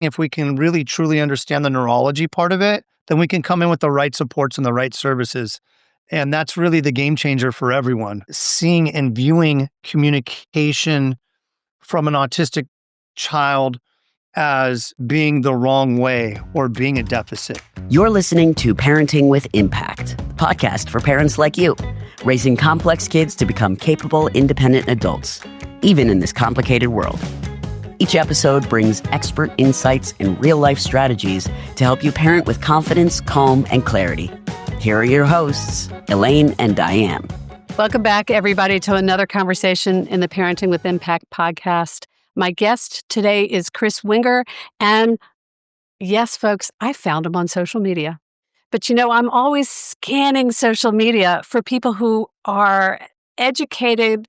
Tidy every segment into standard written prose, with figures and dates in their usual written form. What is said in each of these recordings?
if we can really truly understand the neurology part of it, then we can come in with the right supports and the right services. And that's really the game changer for everyone. Seeing and viewing communication from an autistic child as being the wrong way or being a deficit. You're listening to Parenting with Impact, the podcast for parents like you, raising complex kids to become capable, independent adults, even in this complicated world. Each episode brings expert insights and real-life strategies to help you parent with confidence, calm, and clarity. Here are your hosts, Elaine and Diane. Welcome back, everybody, to another conversation in the Parenting with Impact podcast. My guest today is Chris Wenger, and yes, folks, I found him on social media. But I'm always scanning social media for people who are educated,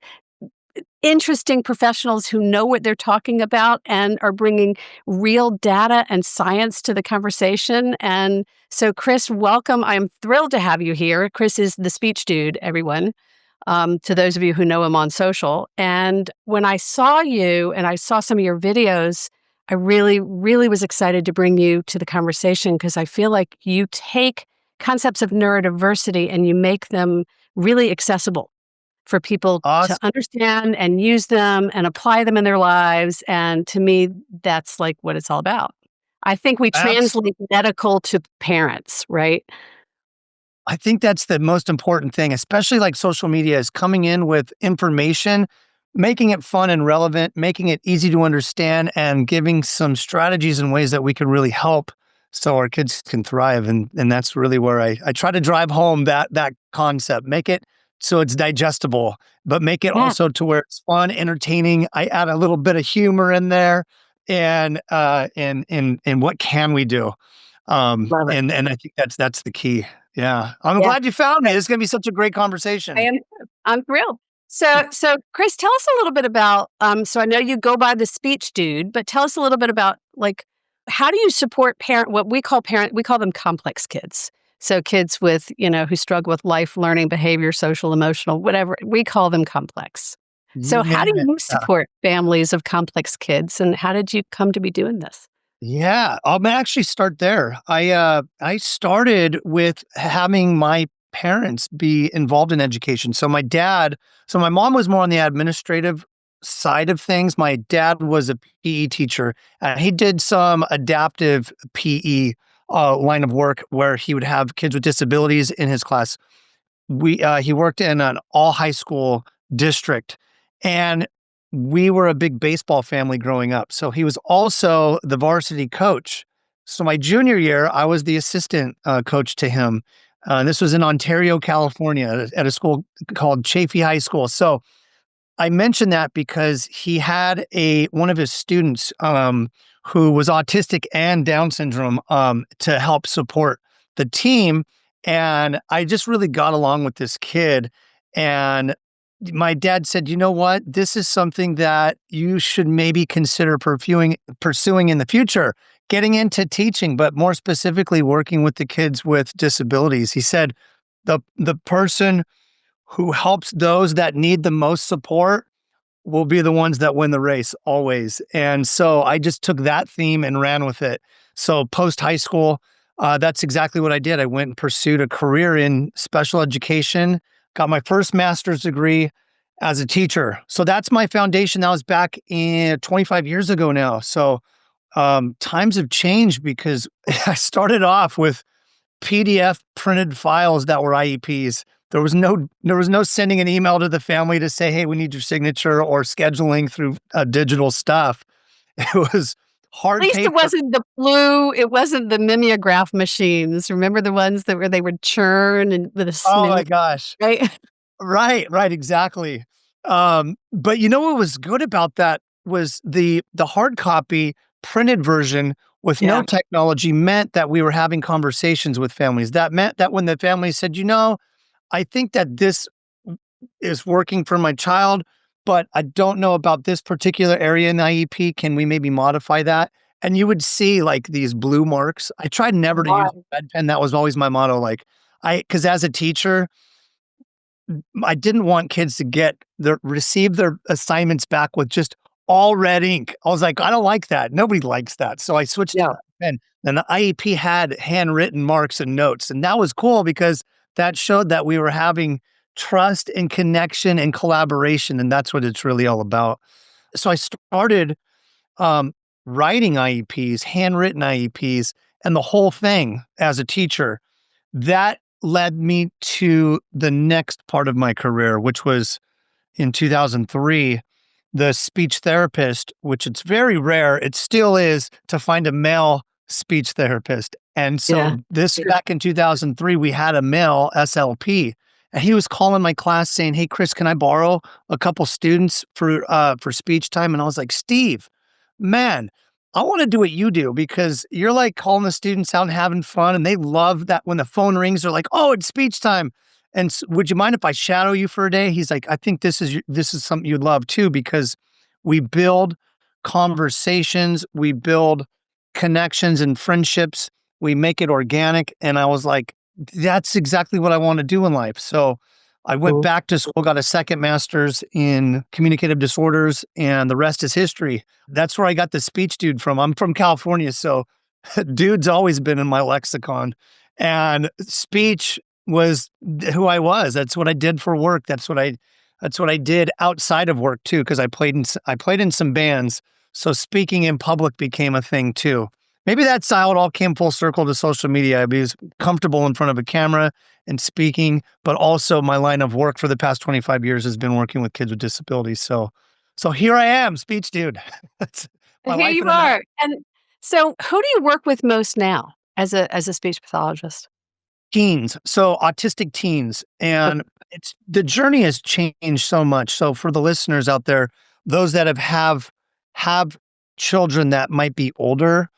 interesting professionals who know what they're talking about and are bringing real data and science to the conversation. And so, Chris, welcome. I'm thrilled to have you here. Chris is the speech dude, everyone, to those of you who know him on social. And when I saw you and I saw some of your videos, I really, really was excited to bring you to the conversation because I feel like you take concepts of neurodiversity and you make them really accessible for people to understand and use them and apply them in their lives. And to me, that's like what it's all about. I think we translate medical to parents, right? I think that's the most important thing, especially like social media is coming in with information, making it fun and relevant, making it easy to understand, and giving some strategies and ways that we can really help so our kids can thrive. And that's really where I try to drive home that concept, make it so it's digestible, but make it also to where it's fun, entertaining. I add a little bit of humor in there, and what can we do? And I think that's the key. Yeah, I'm glad you found me. This is going to be such a great conversation. I'm thrilled. So Chris, tell us a little bit about. So I know you go by the speech dude, but tell us a little bit about how do you support what we call them complex kids. So kids with, who struggle with life, learning, behavior, social, emotional, whatever, we call them complex. So how do you support families of complex kids, and how did you come to be doing this? Yeah, I'll actually start there. I started with having my parents be involved in education. So my mom was more on the administrative side of things. My dad was a PE teacher. He did some adaptive PE line of work where he would have kids with disabilities in his class. He worked in an all high school district, and we were a big baseball family growing up. So he was also the varsity coach. So my junior year, I was the assistant coach to him. This was in Ontario, California, at a school called Chaffee High School. So I mentioned that because he had one of his students who was autistic and Down syndrome to help support the team. And I just really got along with this kid. And my dad said, you know what, this is something that you should maybe consider pursuing in the future, getting into teaching, but more specifically working with the kids with disabilities. He said, the person who helps those that need the most support will be the ones that win the race always. And so I just took that theme and ran with it. So post high school, that's exactly what I did. I went and pursued a career in special education, got my first master's degree as a teacher. So that's my foundation. That was back in 25 years ago now. So times have changed because I started off with PDF printed files that were IEPs. There was no sending an email to the family to say, hey, we need your signature, or scheduling through digital stuff. It was hard paper. At least it wasn't the mimeograph machines. Remember the ones where they would churn and with a Oh my gosh. Right? Right, exactly. But what was good about that was the hard copy printed version with no technology meant that we were having conversations with families. That meant that when the family said, I think that this is working for my child, but I don't know about this particular area in the IEP. Can we maybe modify that? And you would see like these blue marks. I tried never to use a red pen. That was always my motto. Because as a teacher, I didn't want kids to receive their assignments back with just all red ink. I was like, I don't like that. Nobody likes that. So I switched to Yeah. that pen. And the IEP had handwritten marks and notes. And that was cool because that showed that we were having trust and connection and collaboration. And that's what it's really all about. So I started um, writing IEPs, handwritten IEPs, and the whole thing as a teacher. That led me to the next part of my career, which was in 2003, the speech therapist, which it's very rare, it still is to find a male speech therapist. And Yeah. so this back in 2003, we had a male SLP, and he was calling my class saying, "Hey, Chris, can I borrow a couple students for speech time?" And I was like, "Steve, man, I want to do what you do because you're like calling the students out and having fun, and they love that when the phone rings, they're like, 'Oh, it's speech time.' And would you mind if I shadow you for a day?" He's like, "I think this is something you'd love too because we build conversations, we build connections and friendships, we make it organic." And I was like, "That's exactly what I want to do in life." So I went Cool. back to school, got a second master's in communicative disorders, and the rest is history. That's where I got the speech dude from. I'm from California, so dude's always been in my lexicon. And speech was who I was. That's what I did for work. That's what I did outside of work too, because I played in some bands. So speaking in public became a thing too. Maybe that's how it all came full circle to social media. I was comfortable in front of a camera and speaking, but also my line of work for the past 25 years has been working with kids with disabilities. So here I am, speech dude. That's my Here life you in a nutshell. are. And so who do you work with most now as a speech pathologist? Teens, so autistic teens, and it's the journey has changed so much. So for the listeners out there, those that have children that might be older,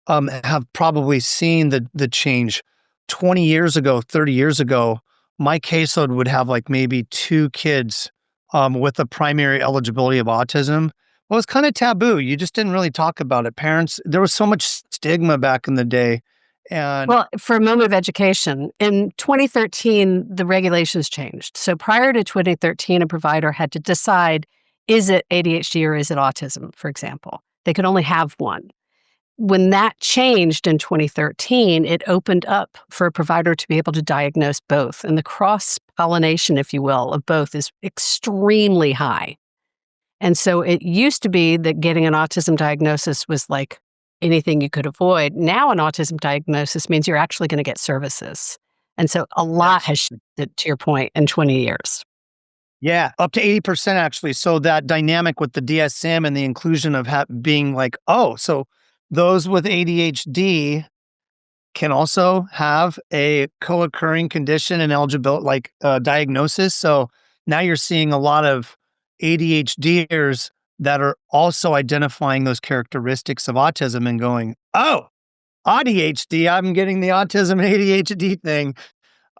have probably seen the change. 20 years ago, 30 years ago, my caseload would have like maybe 2 kids, with the primary eligibility of autism. Well, it's kind of taboo. You just didn't really talk about it. Parents, there was so much stigma back in the day, and Well, for a moment of education, in 2013, the regulations changed. So prior to 2013, a provider had to decide, is it ADHD or is it autism, for example? They could only have one. When that changed in 2013, it opened up for a provider to be able to diagnose both. And the cross pollination, if you will, of both is extremely high. And so it used to be that getting an autism diagnosis was like anything you could avoid. Now, an autism diagnosis means you're actually going to get services. And so a lot yes. has shifted, to your point, in 20 years. Yeah, up to 80% actually. So that dynamic with the DSM and the inclusion of being like, oh, so those with ADHD can also have a co-occurring condition and eligibility, like diagnosis. So now you're seeing a lot of ADHDers that are also identifying those characteristics of autism and going, oh, ADHD, I'm getting the autism and ADHD thing.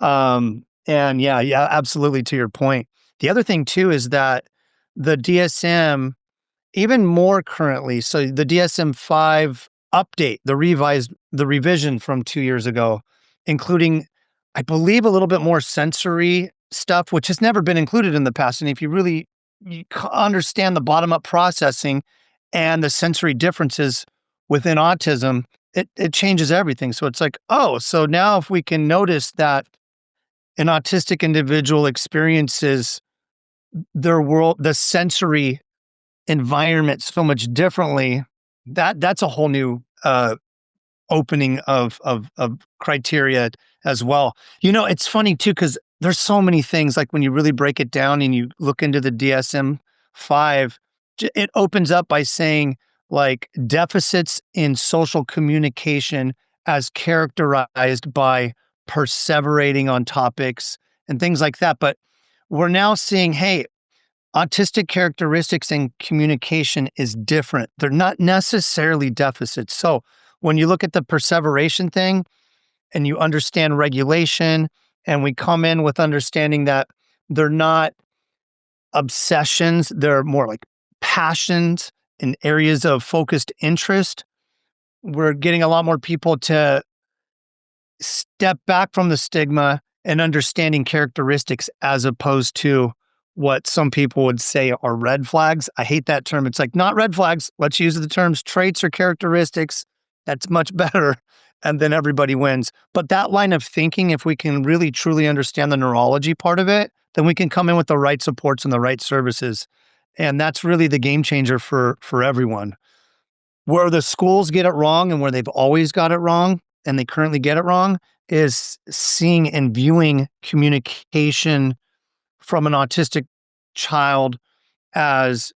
And yeah, absolutely to your point. The other thing too is that the DSM, even more currently, so the DSM-5 update, the revision from 2 years ago, including, I believe, a little bit more sensory stuff, which has never been included in the past. And if you really understand the bottom-up processing and the sensory differences within autism, it changes everything. So it's like, oh, so now if we can notice that an autistic individual experiences their world, the sensory environment so much differently, that's a whole new opening of criteria as well. You know, it's funny too because there's so many things like when you really break it down and you look into the DSM-5, it opens up by saying like deficits in social communication as characterized by perseverating on topics and things like that. But we're now seeing, hey, autistic characteristics and communication is different. They're not necessarily deficits. So when you look at the perseveration thing and you understand regulation, and we come in with understanding that they're not obsessions, they're more like passions and areas of focused interest, we're getting a lot more people to step back from the stigma and understanding characteristics as opposed to what some people would say are red flags. I hate that term. It's like, not red flags. Let's use the terms traits or characteristics. That's much better. And then everybody wins. But that line of thinking, if we can really truly understand the neurology part of it, then we can come in with the right supports and the right services. And that's really the game changer for everyone. Where the schools get it wrong and where they've always got it wrong and they currently get it wrong is seeing and viewing communication from an autistic child as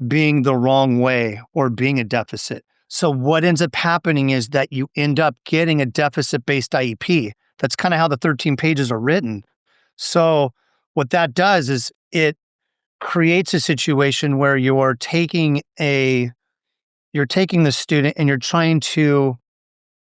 being the wrong way or being a deficit. So what ends up happening is that you end up getting a deficit-based IEP. That's kind of how the 13 pages are written. So what that does is it creates a situation where you're taking the student and you're trying to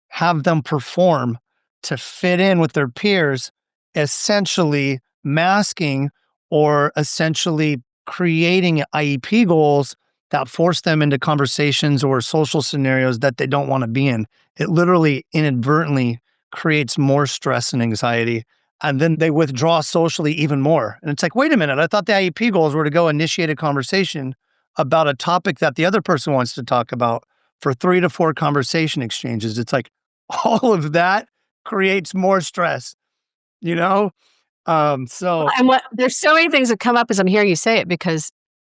have them perform to fit in with their peers, essentially masking or essentially creating IEP goals that force them into conversations or social scenarios that they don't want to be in. It literally inadvertently creates more stress and anxiety. And then they withdraw socially even more. And it's like, wait a minute, I thought the IEP goals were to go initiate a conversation about a topic that the other person wants to talk about for 3 to 4 conversation exchanges. It's like all of that creates more stress, you know? So And there's so many things that come up as I'm hearing you say it, because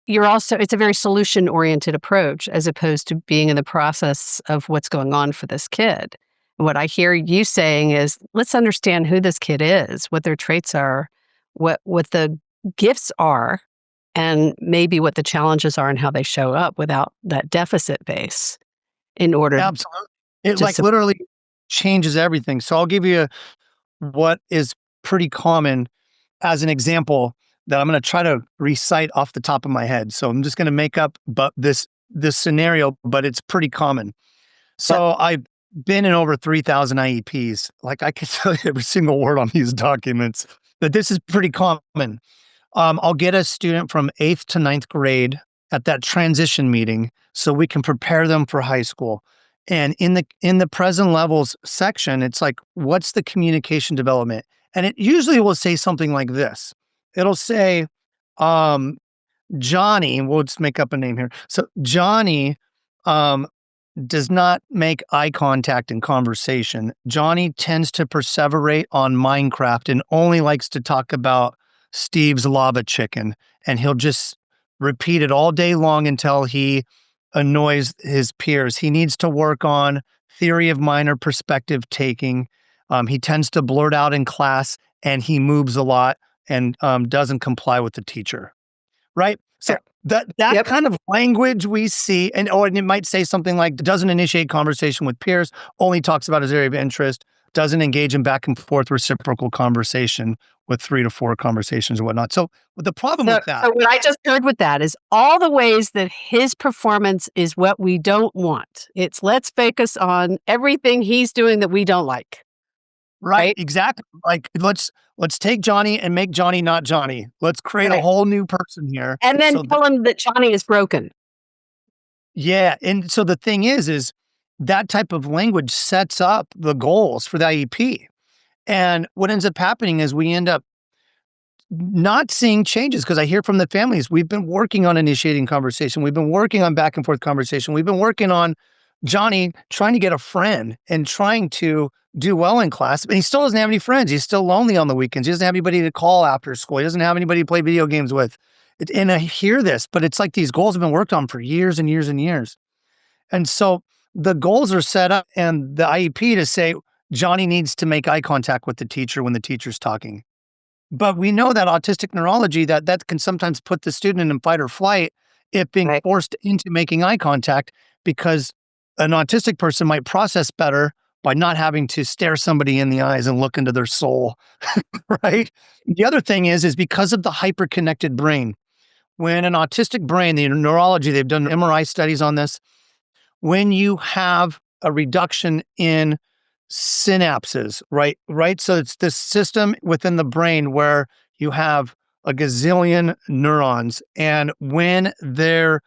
it's a very solution oriented approach as opposed to being in the process of what's going on for this kid. What I hear you saying is, let's understand who this kid is, what their traits are, what the gifts are, and maybe what the challenges are and how they show up without that deficit base in order absolutely, it to like literally changes everything. So I'll give you what is pretty common as an example that I'm going to try to recite off the top of my head. So I'm just going to make up this scenario, but it's pretty common. So I've been in over 3,000 IEPs. Like, I can tell you every single word on these documents, but this is pretty common. I'll get a student from 8th to 9th grade at that transition meeting so we can prepare them for high school. And in the present levels section, it's like, what's the communication development? And it usually will say something like this. It'll say, Johnny, we'll just make up a name here. So Johnny does not make eye contact in conversation. Johnny tends to perseverate on Minecraft and only likes to talk about Steve's lava chicken. And he'll just repeat it all day long until he annoys his peers. He needs to work on theory of mind or perspective taking. He tends to blurt out in class and he moves a lot and doesn't comply with the teacher. Right? So that Yep. kind of language we see, and it might say something like, doesn't initiate conversation with peers, only talks about his area of interest, doesn't engage in back and forth reciprocal conversation with 3 to 4 conversations and whatnot. So the problem with that, So what I just heard with that is all the ways that his performance is what we don't want. It's let's focus on everything he's doing that we don't like. right? Exactly. Like, let's take Johnny and make Johnny not Johnny. Let's create a whole new person here. And then So tell him that Johnny is broken. yeah. And so the thing is that type of language sets up the goals for the IEP. And what ends up happening is we end up not seeing changes, because I hear from the families, we've been working on initiating conversation. We've been working on back and forth conversation. We've been working on Johnny trying to get a friend and trying to do well in class, but he still doesn't have any friends. He's still lonely on the weekends. He doesn't have anybody to call after school. He doesn't have anybody to play video games with. And I hear this, but it's like these goals have been worked on for years and years and years. And so the goals are set up and the IEP to say, Johnny needs to make eye contact with the teacher when the teacher's talking. But we know that autistic neurology, that can sometimes put the student in fight or flight if being forced into making eye contact, because an autistic person might process better by not having to stare somebody in the eyes and look into their soul, right? The other thing is because of the hyperconnected brain. When an autistic brain, the neurology, they've done MRI studies on this, when you have a reduction in synapses, right? So it's this system within the brain where you have a gazillion neurons, and when they're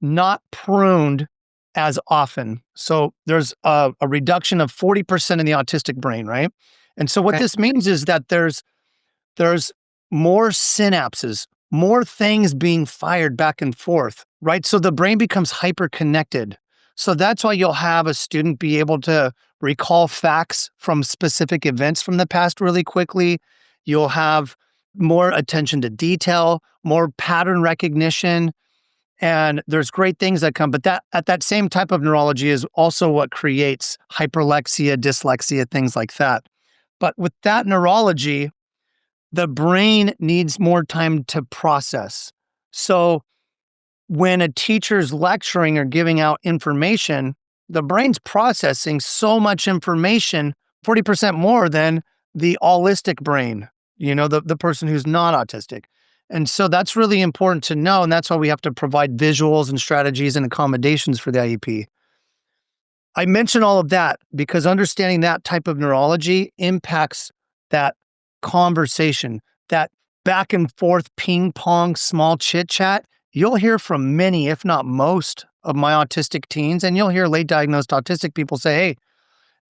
not pruned as often, so there's a reduction of 40% in the autistic brain, right? And so what this means is that there's more synapses more things being fired back and forth, right? So the brain becomes hyper connected. So that's why you'll have a student be able to recall facts from specific events from the past really quickly. You'll have more attention to detail, more pattern recognition, and there's great things that come. But that same type of neurology is also what creates hyperlexia, dyslexia, things like that. But with that neurology, the brain needs more time to process. So when a teacher's lecturing or giving out information, the brain's processing so much information, 40% more than the allistic brain, the person who's not autistic. And so that's really important to know. And that's why we have to provide visuals and strategies and accommodations for the IEP. I mention all of that because understanding that type of neurology impacts that conversation, that back and forth ping pong, small chit chat. You'll hear from many, if not most, of my autistic teens, and you'll hear late diagnosed autistic people say,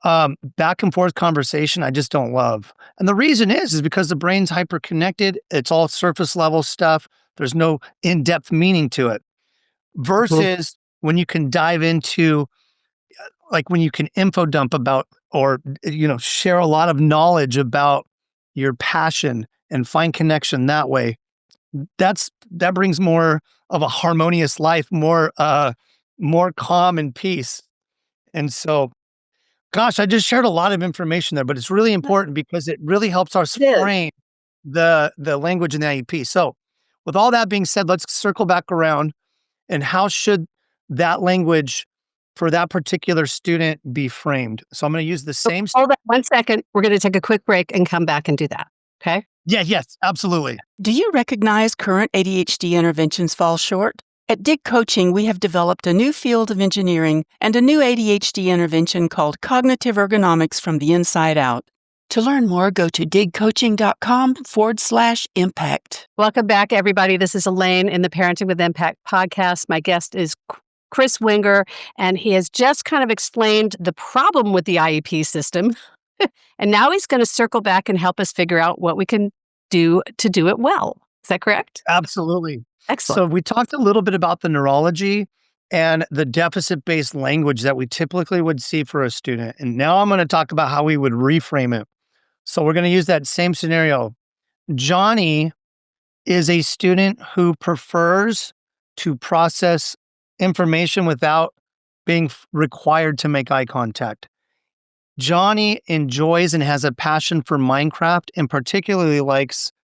hey, back and forth conversation, I just don't love. And the reason is because the brain's hyper connected. It's all surface level stuff. There's no in-depth meaning to it. Versus when you can dive into, like when you can info dump about, or, share a lot of knowledge about your passion and find connection that way. That brings more of a harmonious life, more calm and peace. And so, gosh, I just shared a lot of information there, but it's really important because it really helps us frame the language in the IEP. So with all that being said, let's circle back around, and how should that language for that particular student be framed? So I'm going to use the same. Hold on 1 second. We're going to take a quick break and come back and do that. Okay? Yeah, yes, absolutely. Do you recognize current ADHD interventions fall short? At DIG Coaching, we have developed a new field of engineering and a new ADHD intervention called cognitive ergonomics from the inside out. To learn more, go to digcoaching.com/impact. Welcome back, everybody. This is Elaine in the Parenting with Impact podcast. My guest is Chris Wenger, and he has just kind of explained the problem with the IEP system. And now he's going to circle back and help us figure out what we can do to do it well. Is that correct? Absolutely. Excellent. So we talked a little bit about the neurology and the deficit-based language that we typically would see for a student. And now I'm going to talk about how we would reframe it. So we're going to use that same scenario. Johnny is a student who prefers to process information without being required to make eye contact. Johnny enjoys and has a passion for Minecraft, and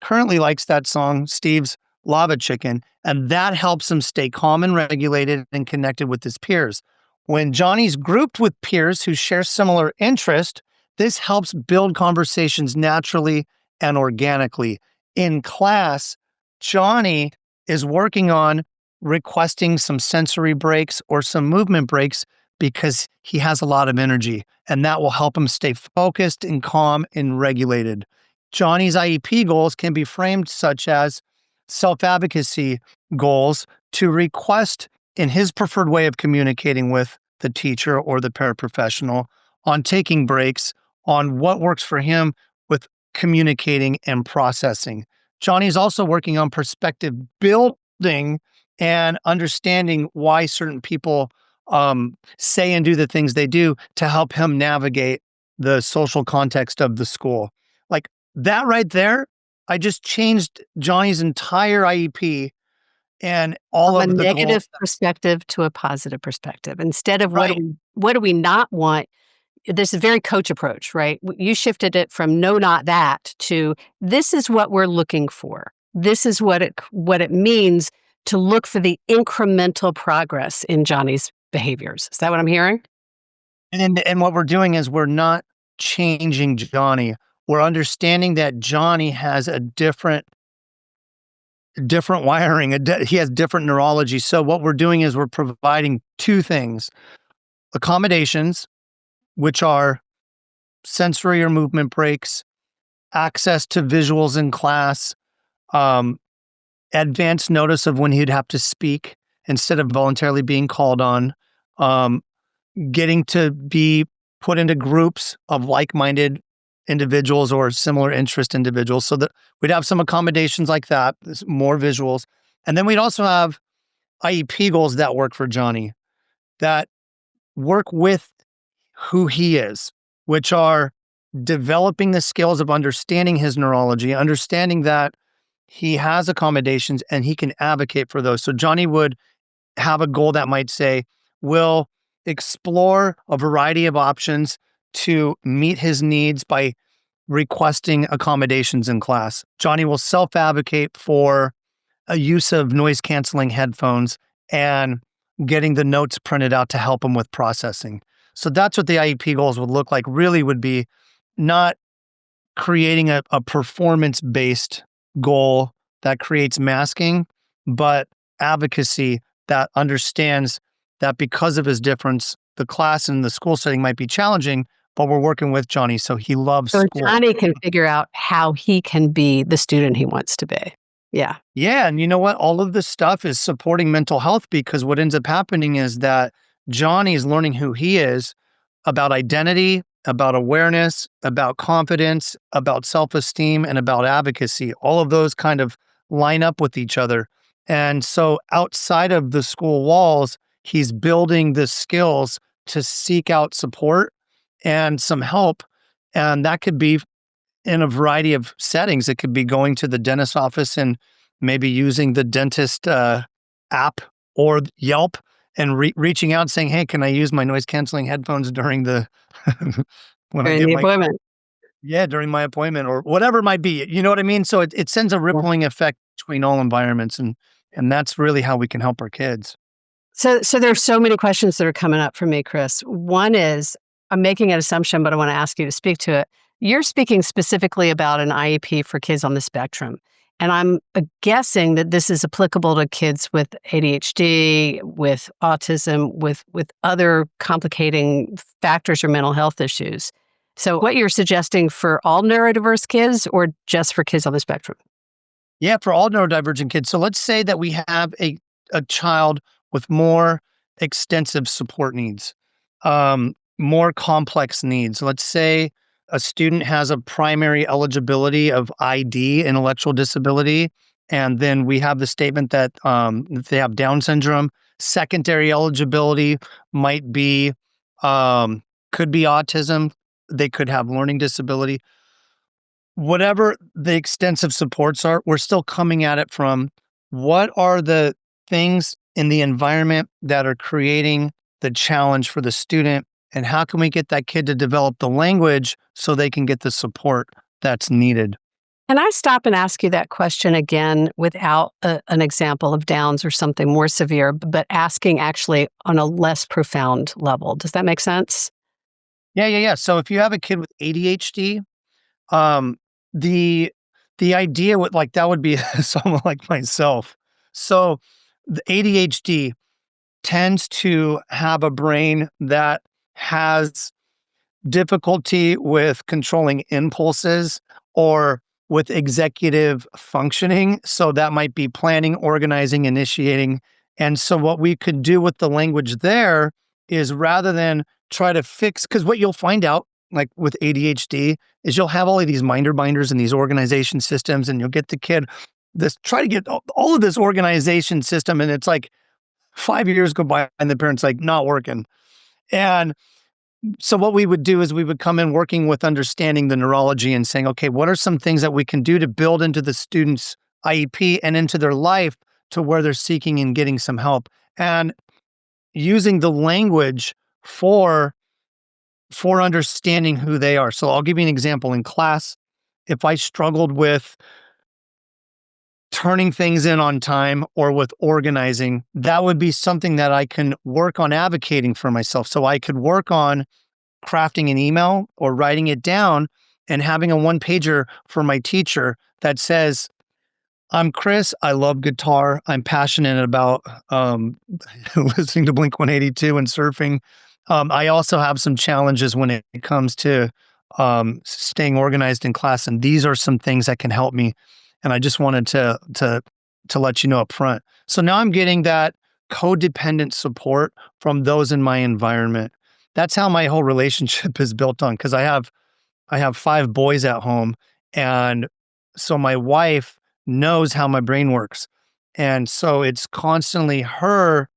currently likes that song, Steve's Lava Chicken, and that helps him stay calm and regulated and connected with his peers. When Johnny's grouped with peers who share similar interest, this helps build conversations naturally and organically. In class, Johnny is working on requesting some sensory breaks or some movement breaks because he has a lot of energy, and that will help him stay focused and calm and regulated. Johnny's IEP goals can be framed such as self-advocacy goals to request in his preferred way of communicating with the teacher or the paraprofessional, on taking breaks, on what works for him with communicating and processing. Johnny's also working on perspective building and understanding why certain people say and do the things they do to help him navigate the social context of the school. Like that right there, I just changed Johnny's entire IEP and all From of a the negative goals. perspective to a positive perspective. Instead of Right. what do we not want? This is a very coach approach, right? You shifted it from no, not that to this is what we're looking for. This is what it means to look for the incremental progress in Johnny's behaviors. Is that what I'm hearing? And what we're doing is we're not changing Johnny. We're understanding that Johnny has a different wiring. He has different neurology. So what we're doing is we're providing two things: accommodations, which are sensory or movement breaks, access to visuals in class, advance notice of when he'd have to speak instead of voluntarily being called on, getting to be put into groups of like-minded individuals or similar interest individuals. So that we'd have some accommodations like that, more visuals. And then we'd also have IEP goals that work for Johnny, that work with who he is, which are developing the skills of understanding his neurology, understanding that he has accommodations and he can advocate for those. So Johnny would have a goal that might say, we'll explore a variety of options to meet his needs by requesting accommodations in class. Johnny will self-advocate for a use of noise canceling headphones and getting the notes printed out to help him with processing. So that's what the IEP goals would look like, really would be not creating a performance-based goal that creates masking, but advocacy that understands that because of his difference, the class and the school setting might be challenging, but we're working with Johnny, so he loves So school. Johnny can figure out how he can be the student he wants to be. Yeah. Yeah. And you know what? All of this stuff is supporting mental health, because what ends up happening is that Johnny is learning who he is about identity, about awareness, about confidence, about self-esteem, and about advocacy. All of those kind of line up with each other. And so outside of the school walls, he's building the skills to seek out support and some help. And that could be in a variety of settings. It could be going to the dentist's office and maybe using the dentist app or Yelp and reaching out and saying, hey, can I use my noise canceling headphones during the when I During get the my appointment. during my appointment, or whatever it might be. You know what I mean? So it sends a Yeah. rippling effect between all environments, and that's really how we can help our kids. So there's so many questions that are coming up for me, Chris. One is, I'm making an assumption, but I want to ask you to speak to it. You're speaking specifically about an IEP for kids on the spectrum. And I'm guessing that this is applicable to kids with ADHD, with autism, with other complicating factors or mental health issues. So what you're suggesting for all neurodiverse kids or just for kids on the spectrum? Yeah, for all neurodivergent kids. So let's say that we have a child with more extensive support needs, more complex needs. Let's say a student has a primary eligibility of ID, intellectual disability, and then we have the statement that if they have Down syndrome. Secondary eligibility might be, could be autism. They could have learning disability. Whatever the extensive supports are, we're still coming at it from what are the things in the environment that are creating the challenge for the student, and how can we get that kid to develop the language so they can get the support that's needed? Can I stop and ask you that question again without an example of Downs or something more severe, but asking actually on a less profound level? Does that make sense? Yeah. So if you have a kid with ADHD, um, the idea would like that would be someone like myself. So the ADHD tends to have a brain that has difficulty with controlling impulses or with executive functioning. So that might be planning, organizing, initiating. And so what we could do with the language there is, rather than try to fix, because what you'll find out, like with ADHD, is you'll have all of these minder binders and these organization systems, and you'll get the kid try to get all of this organization system. And it's like 5 years go by and the parent's like, not working. And so what we would do is we would come in working with understanding the neurology and saying, okay, what are some things that we can do to build into the student's IEP and into their life to where they're seeking and getting some help, and using the language for understanding who they are. So I'll give you an example. In class, if I struggled with turning things in on time or with organizing, that would be something that I can work on advocating for myself. So I could work on crafting an email or writing it down and having a one pager for my teacher that says, I'm Chris. I love guitar. I'm passionate about listening to Blink 182 and surfing. I also have some challenges when it comes to staying organized in class, and these are some things that can help me. And I just wanted to let you know up front. So now I'm getting that codependent support from those in my environment. That's how my whole relationship is built on, because I have I have 5 boys at home, and so my wife knows how my brain works. And so it's constantly her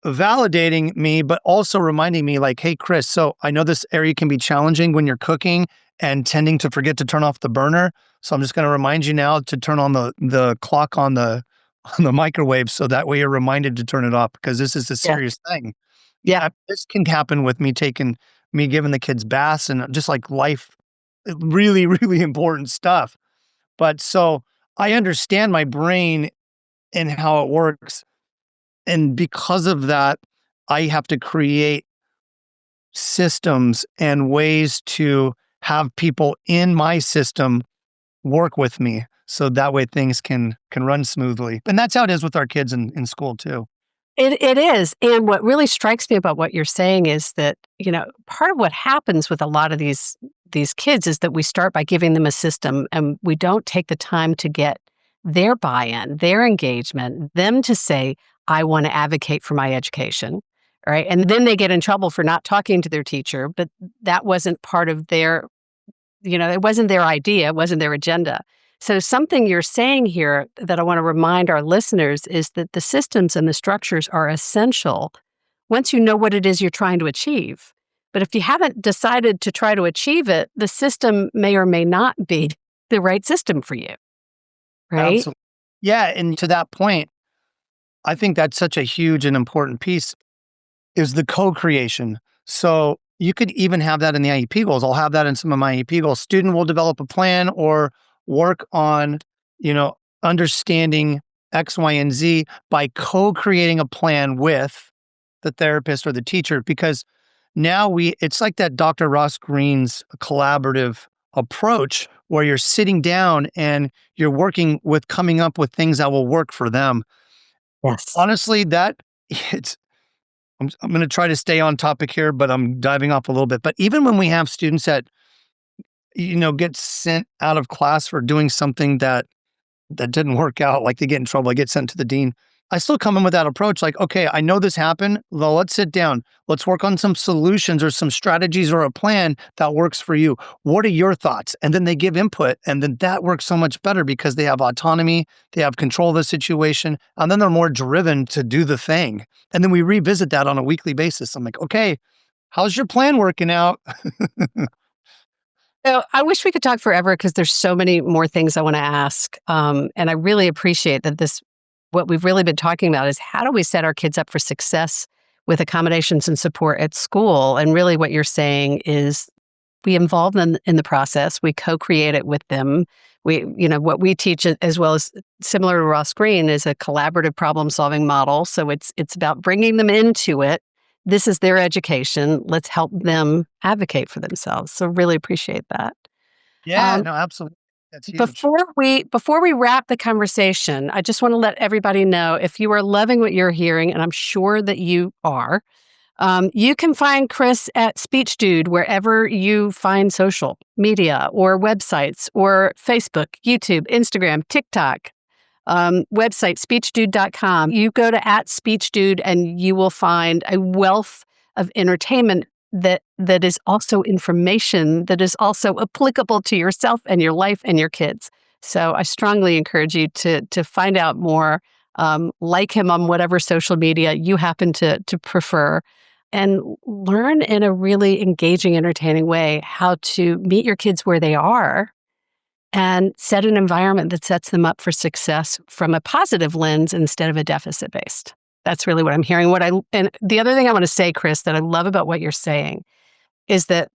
validating me, but also reminding me like, "Hey, Chris, so I know this area can be challenging when you're cooking and tending to forget to turn off the burner. So I'm just gonna remind you now to turn on the clock on the on the microwave so that way you're reminded to turn it off because this is a Yeah. serious thing." Yeah. Yeah, this can happen with me giving the kids baths and just like life, really, really important stuff. But so I understand my brain and how it works. And because of that, I have to create systems and ways to have people in my system work with me so that way things can run smoothly. And that's how it is with our kids in school too. It is, and what really strikes me about what you're saying is that, part of what happens with a lot of these kids is that we start by giving them a system, and we don't take the time to get their buy-in, their engagement, them to say, "I wanna advocate for my education," right? And then they get in trouble for not talking to their teacher, but that wasn't part of their it wasn't their idea, it wasn't their agenda. So, something you're saying here that I want to remind our listeners is that the systems and the structures are essential once you know what it is you're trying to achieve. But if you haven't decided to try to achieve it, the system may or may not be the right system for you, right? Absolutely. Yeah. And to that point, I think that's such a huge and important piece is the co-creation. So you could even have that in the IEP goals. I'll have that in some of my IEP goals. Student will develop a plan or work on, understanding X, Y, and Z by co-creating a plan with the therapist or the teacher. Because now it's like that Dr. Ross Greene's collaborative approach where you're sitting down and you're working with coming up with things that will work for them. Yes. Honestly, it's I'm going to try to stay on topic here, but I'm diving off a little bit. But even when we have students that, get sent out of class for doing something that didn't work out, like they get in trouble, I get sent to the dean. I still come in with that approach, like, okay, I know this happened. Well, let's sit down. Let's work on some solutions or some strategies or a plan that works for you. What are your thoughts? And then they give input. And then that works so much better because they have autonomy, they have control of the situation, and then they're more driven to do the thing. And then we revisit that on a weekly basis. I'm like, okay, how's your plan working out? So I wish we could talk forever because there's so many more things I want to ask. And I really appreciate that what we've really been talking about is how do we set our kids up for success with accommodations and support at school? And really what you're saying is we involve them in the process. We co-create it with them. What we teach as well as similar to Ross Greene is a collaborative problem solving model. So it's about bringing them into it. This is their education. Let's help them advocate for themselves. So really appreciate that. Yeah, Um, no, absolutely. That's huge. before we wrap the conversation, I just want to let everybody know if you are loving what you're hearing, and I'm sure that you are, you can find Chris at Speech Dude wherever you find social media or websites or Facebook, YouTube, Instagram, TikTok. Website, speechdude.com. You go to @speechdude and you will find a wealth of entertainment that is also information that is also applicable to yourself and your life and your kids. So I strongly encourage you to find out more, like him on whatever social media you happen to prefer, and learn in a really engaging, entertaining way how to meet your kids where they are and set an environment that sets them up for success from a positive lens instead of a deficit based. That's really what I'm hearing. And the other thing I want to say, Chris, that I love about what you're saying is that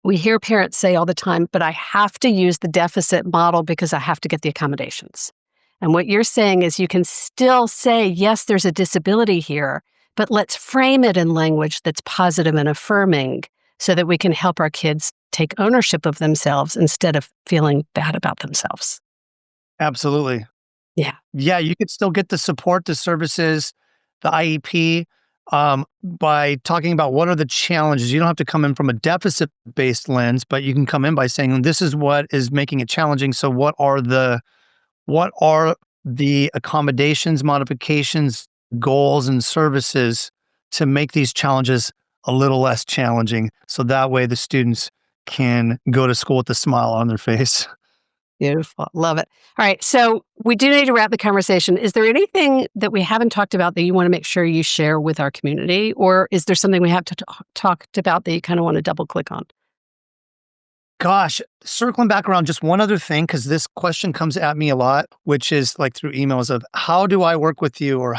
we hear parents say all the time, but I have to use the deficit model because I have to get the accommodations. And what you're saying is you can still say, yes, there's a disability here, but let's frame it in language that's positive and affirming so that we can help our kids take ownership of themselves instead of feeling bad about themselves. Absolutely. Yeah. Yeah, you could still get the support, the services, the IEP, by talking about what are the challenges. You don't have to come in from a deficit-based lens, but you can come in by saying, "This is what is making it challenging. So what are the accommodations, modifications, goals, and services to make these challenges a little less challenging?" So that way the students can go to school with a smile on their face. Beautiful. Love it. All right. So we do need to wrap the conversation. Is there anything that we haven't talked about that you want to make sure you share with our community? Or is there something we have to talked about that you kind of want to double click on? Gosh, circling back around, just one other thing, because this question comes at me a lot, which is like through emails of how do I work with you, or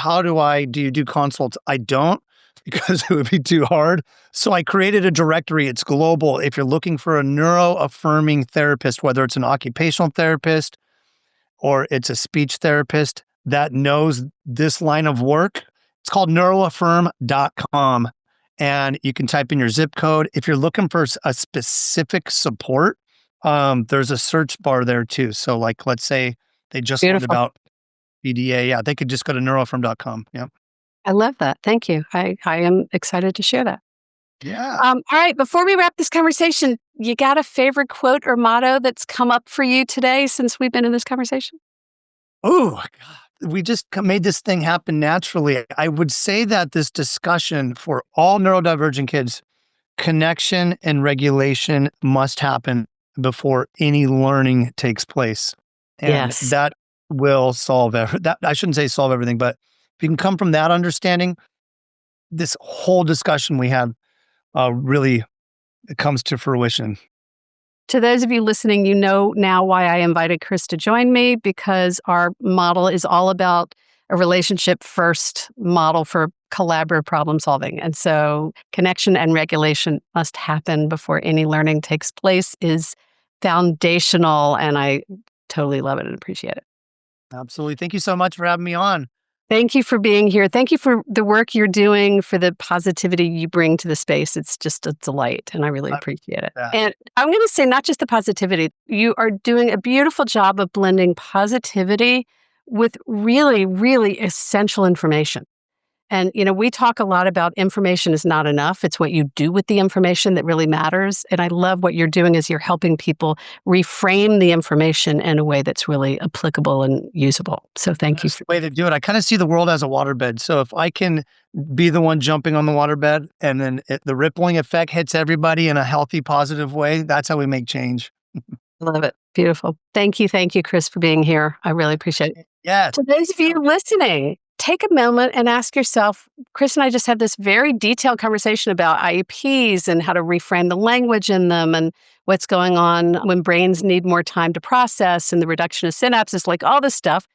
do you do consults? I don't, because it would be too hard. So I created a directory. It's global. If you're looking for a neuro-affirming therapist, whether it's an occupational therapist or it's a speech therapist that knows this line of work, it's called neuro-affirm.com. And you can type in your zip code. If you're looking for a specific support, there's a search bar there too. So like, let's say they just learned about BDA. Yeah, they could just go to neuro-affirm.com. Yeah. I love that. Thank you. I am excited to share that. Yeah. All right. Before we wrap this conversation, you got a favorite quote or motto that's come up for you today since we've been in this conversation? Oh, God. We just made this thing happen naturally. I would say that this discussion for all neurodivergent kids, connection and regulation must happen before any learning takes place. And that will solve that. I shouldn't say solve everything, but if you can come from that understanding, this whole discussion we have really comes to fruition. To those of you listening, you know now why I invited Chris to join me, because our model is all about a relationship first model for collaborative problem solving. And so connection and regulation must happen before any learning takes place is foundational. And I totally love it and appreciate it. Absolutely. Thank you so much for having me on. Thank you for being here. Thank you for the work you're doing, for the positivity you bring to the space. It's just a delight, and I really appreciate it. And I'm going to say not just the positivity. You are doing a beautiful job of blending positivity with really, really essential information. And, we talk a lot about information is not enough. It's what you do with the information that really matters. And I love what you're doing is you're helping people reframe the information in a way that's really applicable and usable. So thank you. That's the way to do it. I kind of see the world as a waterbed. So if I can be the one jumping on the waterbed and then the rippling effect hits everybody in a healthy, positive way, that's how we make change. Love it. Beautiful. Thank you, Chris, for being here. I really appreciate it. Yeah. To those of you listening, take a moment and ask yourself, Chris and I just had this very detailed conversation about IEPs and how to reframe the language in them and what's going on when brains need more time to process and the reduction of synapses, like all this stuff.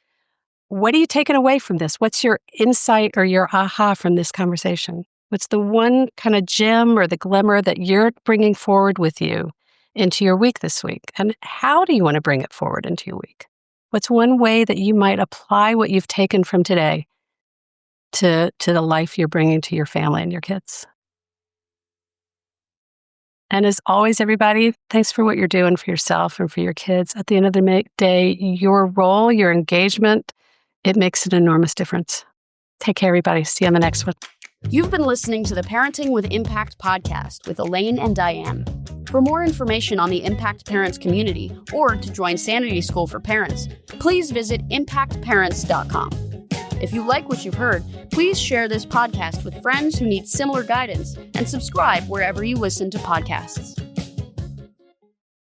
What are you taking away from this? What's your insight or your aha from this conversation? What's the one kind of gem or the glimmer that you're bringing forward with you into your week this week? And how do you want to bring it forward into your week? What's one way that you might apply what you've taken from today to the life you're bringing to your family and your kids? And as always, everybody, thanks for what you're doing for yourself and for your kids. At the end of the day, your role, your engagement, it makes an enormous difference. Take care, everybody. See you on the next one. You've been listening to the Parenting with Impact podcast with Elaine and Diane. For more information on the Impact Parents community or to join Sanity School for Parents, please visit impactparents.com. If you like what you've heard, please share this podcast with friends who need similar guidance and subscribe wherever you listen to podcasts.